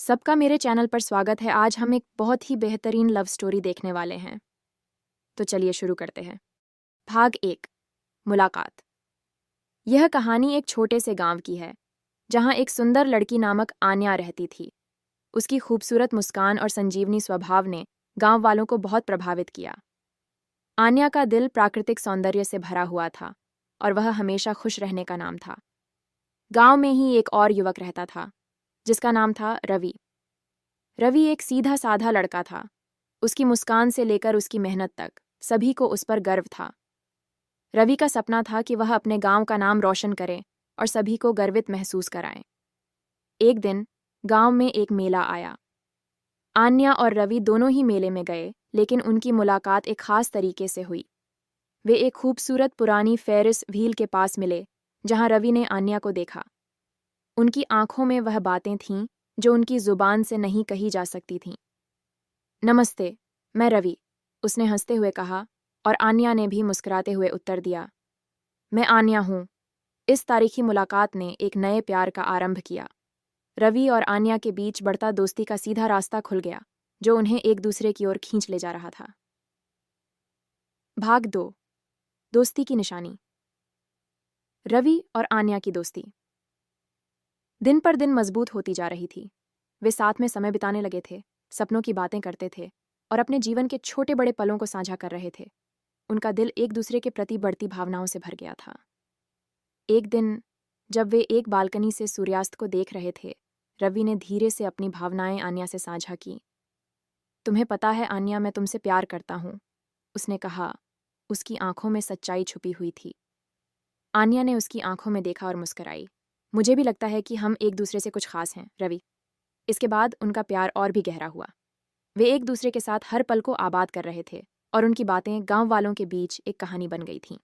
सबका मेरे चैनल पर स्वागत है। आज हम एक बहुत ही बेहतरीन लव स्टोरी देखने वाले हैं। तो चलिए शुरू करते हैं। भाग 1, मुलाकात। यह कहानी एक छोटे से गांव की है, जहां एक सुंदर लड़की नामक आन्या रहती थी। उसकी खूबसूरत मुस्कान और संजीवनी स्वभाव ने गांव वालों को बहुत प्रभावित किया। आन्या का दिल प्राकृतिक सौंदर्य से भरा हुआ था और वह हमेशा खुश रहने का नाम था। गांव में ही एक और युवक रहता था, जिसका नाम था रवि। रवि एक सीधा साधा लड़का था। उसकी मुस्कान से लेकर उसकी मेहनत तक सभी को उस पर गर्व था। रवि का सपना था कि वह अपने गांव का नाम रोशन करे और सभी को गर्वित महसूस कराए। एक दिन गांव में एक मेला आया। आन्या और रवि दोनों ही मेले में गए, लेकिन उनकी मुलाकात एक खास तरीके से हुई। वे एक खूबसूरत पुरानी फेरिस व्हील के पास मिले, जहां रवि ने आन्या को देखा। उनकी आंखों में वह बातें थीं जो उनकी जुबान से नहीं कही जा सकती थीं। नमस्ते, मैं रवि, उसने हंसते हुए कहा, और आन्या ने भी मुस्कुराते हुए उत्तर दिया, मैं आन्या हूँ। इस तारीखी मुलाकात ने एक नए प्यार का आरंभ किया। रवि और आन्या के बीच बढ़ता दोस्ती का सीधा रास्ता खुल गया, जो उन्हें एक दूसरे की ओर खींच ले जा रहा था। भाग 2, दोस्ती की निशानी। रवि और आन्या की दोस्ती दिन पर दिन मजबूत होती जा रही थी। वे साथ में समय बिताने लगे थे, सपनों की बातें करते थे और अपने जीवन के छोटे बड़े पलों को साझा कर रहे थे। उनका दिल एक दूसरे के प्रति बढ़ती भावनाओं से भर गया था। एक दिन जब वे एक बालकनी से सूर्यास्त को देख रहे थे, रवि ने धीरे से अपनी भावनाएं आन्या से साझा की। तुम्हें पता है आन्या, मैं तुमसे प्यार करता हूँ, उसने कहा। उसकी आंखों में सच्चाई छुपी हुई थी। आन्या ने उसकी आंखों में देखा और मुस्कुराई। मुझे भी लगता है कि हम एक दूसरे से कुछ खास हैं, रवि। इसके बाद उनका प्यार और भी गहरा हुआ। वे एक दूसरे के साथ हर पल को आबाद कर रहे थे और उनकी बातें गांव वालों के बीच एक कहानी बन गई थीं।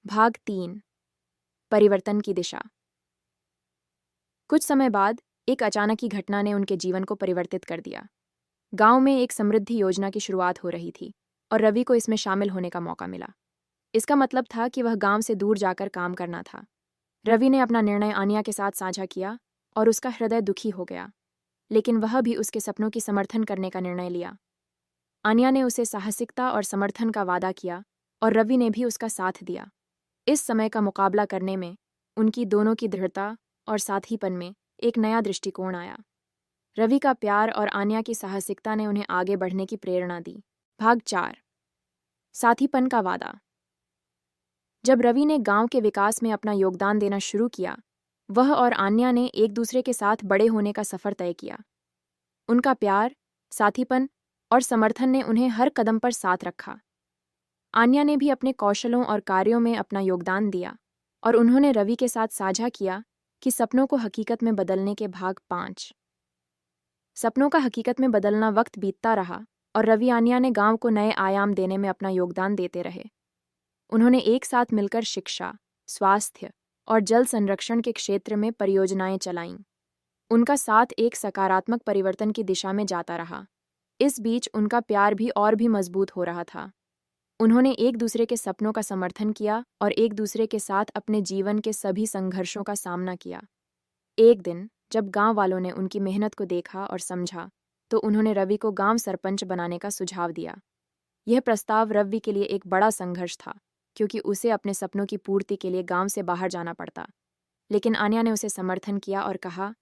भाग 3, परिवर्तन की दिशा। कुछ समय बाद एक अचानक की घटना ने उनके जीवन को परिवर्तित कर दिया। गांव में एक समृद्धि योजना की शुरुआत हो रही थी और रवि को इसमें शामिल होने का मौका मिला। इसका मतलब था कि वह गांव से दूर जाकर काम करना था। रवि ने अपना निर्णय आन्या के साथ साझा किया और उसका हृदय दुखी हो गया, लेकिन वह भी उसके सपनों की समर्थन करने का निर्णय लिया। आन्या ने उसे साहसिकता और समर्थन का वादा किया और रवि ने भी उसका साथ दिया। इस समय का मुकाबला करने में उनकी दोनों की दृढ़ता और साथीपन में एक नया दृष्टिकोण आया। रवि का प्यार और आन्या की साहसिकता ने उन्हें आगे बढ़ने की प्रेरणा दी। भाग 4, साथीपन का वादा। जब रवि ने गांव के विकास में अपना योगदान देना शुरू किया, वह और आन्या ने एक दूसरे के साथ बड़े होने का सफर तय किया। उनका प्यार, साथीपन और समर्थन ने उन्हें हर कदम पर साथ रखा। आन्या ने भी अपने कौशलों और कार्यों में अपना योगदान दिया और उन्होंने रवि के साथ साझा किया कि सपनों को हकीकत में बदलने के भाग 5। सपनों का हकीकत में बदलना वक्त बीतता रहा और रवि आन्या ने गांव को नए आयाम देने में अपना योगदान देते रहे। उन्होंने एक साथ मिलकर शिक्षा, स्वास्थ्य और जल संरक्षण के क्षेत्र में परियोजनाएं चलाईं। उनका साथ एक सकारात्मक परिवर्तन की दिशा में जाता रहा। इस बीच उनका प्यार भी और भी मजबूत हो रहा था। उन्होंने एक दूसरे के सपनों का समर्थन किया और एक दूसरे के साथ अपने जीवन के सभी संघर्षों का सामना किया। एक दिन जब गांव वालों ने उनकी मेहनत को देखा और समझा, तो उन्होंने रवि को गांव सरपंच बनाने का सुझाव दिया। यह प्रस्ताव रवि के लिए एक बड़ा संघर्ष था, क्योंकि उसे अपने सपनों की पूर्ति के लिए गांव से बाहर जाना पड़ता। लेकिन आन्या ने उसे समर्थन किया और कहा,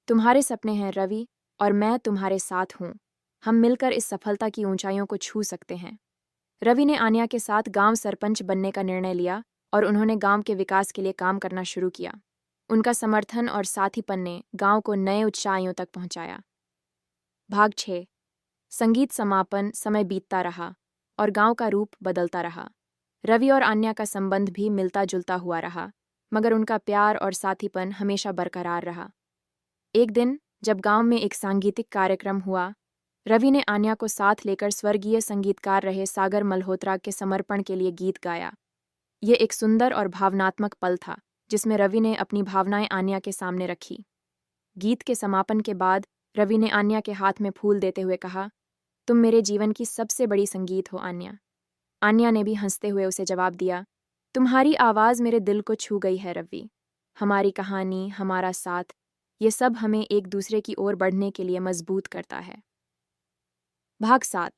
तुम्हारे सपने हैं रवि, और मैं तुम्हारे साथ हूँ। हम मिलकर इस सफलता की ऊंचाइयों को छू सकते हैं। रवि ने आन्या के साथ गांव सरपंच बनने का निर्णय लिया और उन्होंने गांव के विकास के लिए काम करना शुरू किया। उनका समर्थन और साथीपन ने गांव को नए ऊंचाइयों तक पहुंचाया। भाग 6, संगीत समापन। समय बीतता रहा और गांव का रूप बदलता रहा। रवि और आन्या का संबंध भी मिलता जुलता हुआ रहा, मगर उनका प्यार और साथीपन हमेशा बरकरार रहा। एक दिन जब गांव में एक सांगीतिक कार्यक्रम हुआ, रवि ने आन्या को साथ लेकर स्वर्गीय संगीतकार रहे सागर मल्होत्रा के समर्पण के लिए गीत गाया। ये एक सुंदर और भावनात्मक पल था, जिसमें रवि ने अपनी भावनाएं आन्या के सामने रखी। गीत के समापन के बाद रवि ने आन्या के हाथ में फूल देते हुए कहा, तुम मेरे जीवन की सबसे बड़ी संगीत हो आन्या। आन्या ने भी हंसते हुए उसे जवाब दिया, तुम्हारी आवाज़ मेरे दिल को छू गई है रवि। हमारी कहानी, हमारा साथ, ये सब हमें एक दूसरे की ओर बढ़ने के लिए मजबूत करता है। भाग 7।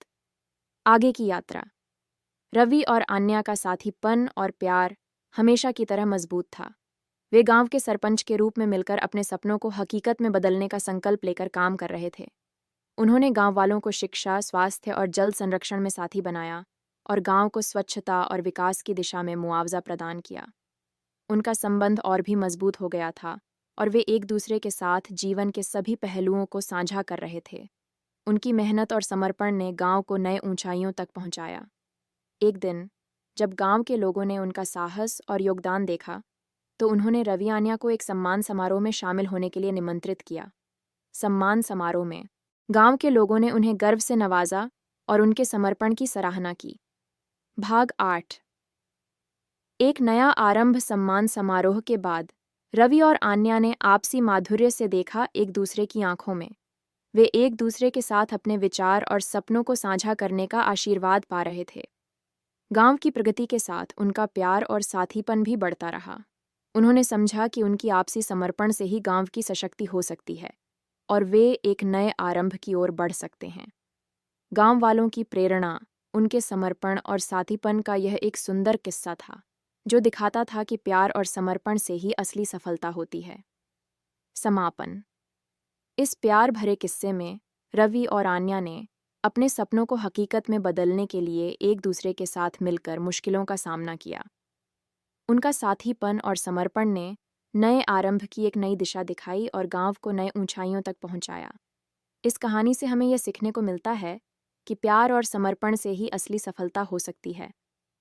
आगे की यात्रा। रवि और आन्या का साथीपन और प्यार हमेशा की तरह मजबूत था। वे गांव के सरपंच के रूप में मिलकर अपने सपनों को हकीकत में बदलने का संकल्प लेकर काम कर रहे थे। उन्होंने गांव वालों को शिक्षा, स्वास्थ्य और जल संरक्षण में साथी बनाया और गांव को स्वच्छता और विकास की दिशा में मुआवजा प्रदान किया। उनका संबंध और भी मजबूत हो गया था और वे एक दूसरे के साथ जीवन के सभी पहलुओं को साझा कर रहे थे। उनकी मेहनत और समर्पण ने गांव को नए ऊंचाइयों तक पहुंचाया। एक दिन, जब गांव के लोगों ने उनका साहस और योगदान देखा, तो उन्होंने रवि आन्या को एक सम्मान समारोह में शामिल होने के लिए निमंत्रित किया। सम्मान समारोह में गांव के लोगों ने उन्हें गर्व से नवाजा और उनके समर्पण की सराहना की। भाग 8। एक नया आरंभ। सम्मान समारोह के बाद रवि और आन्या ने आपसी माधुर्य से देखा एक दूसरे की आंखों में। वे एक दूसरे के साथ अपने विचार और सपनों को साझा करने का आशीर्वाद पा रहे थे। गांव की प्रगति के साथ उनका प्यार और साथीपन भी बढ़ता रहा। उन्होंने समझा कि उनकी आपसी समर्पण से ही गांव की सशक्ति हो सकती है और वे एक नए आरंभ की ओर बढ़ सकते हैं। गांव वालों की प्रेरणा, उनके समर्पण और साथीपन का यह एक सुंदर किस्सा था, जो दिखाता था कि प्यार और समर्पण से ही असली सफलता होती है। समापन। इस प्यार भरे किस्से में रवि और आन्या ने अपने सपनों को हकीकत में बदलने के लिए एक दूसरे के साथ मिलकर मुश्किलों का सामना किया। उनका साथीपन और समर्पण ने नए आरंभ की एक नई दिशा दिखाई और गांव को नए ऊंचाइयों तक पहुंचाया। इस कहानी से हमें यह सीखने को मिलता है कि प्यार और समर्पण से ही असली सफलता हो सकती है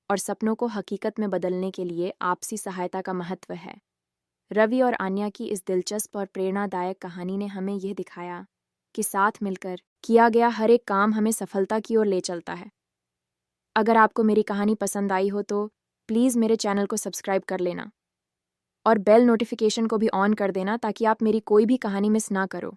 और सपनों को हकीकत में बदलने के लिए आपसी सहायता का महत्व है। रवि और आन्या की इस दिलचस्प और प्रेरणादायक कहानी ने हमें यह दिखाया कि साथ मिलकर किया गया हर एक काम हमें सफलता की ओर ले चलता है। अगर आपको मेरी कहानी पसंद आई हो तो प्लीज़ मेरे चैनल को सब्सक्राइब कर लेना और बेल नोटिफिकेशन को भी ऑन कर देना ताकि आप मेरी कोई भी कहानी मिस ना करो।